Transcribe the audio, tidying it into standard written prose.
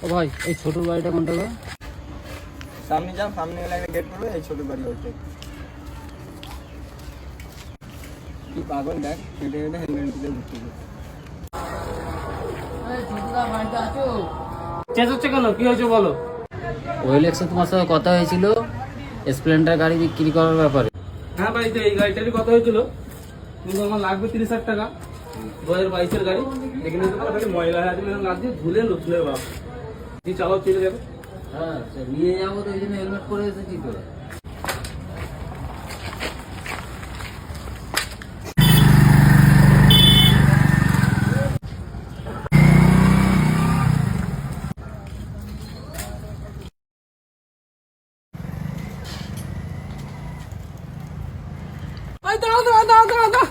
ও ভাই এই ছোট বাড়িটা কোনটা গো? সামনে যাও, সামনে গেলে একটা গেট পড়বে, এই ছোট বাড়ি ওইটাই। কি পাগল দেখ, হেঁটে হেঁটে হেলমেট দিতে ঘুরতে চেঁচাচ্ছে কেন, কি হয়েছে বলো? ওয়েলেক্সে তোমার সাথে কথা হয়েছিল স্প্লেন্ডার গাড়ি বিক্রি করার ব্যাপারে। হ্যাঁ ভাই, তো এই গাড়িটারই কথা হয়েছিল, কিন্তু আমার লাগবে 30,000 টাকা। 2022-এর গাড়ি, এখানে তো ময়লা আছে লাগ দিয়ে ধুলে লুচলে বাপ যে চালাও চলে যাবে। হ্যাঁ নিয়ে যাবো, তো এই জন্য হেলমেট পরে এসেছি তো। দাঁড়া দাঁড়া দাঁড়া দাঁড়া দাঁড়া।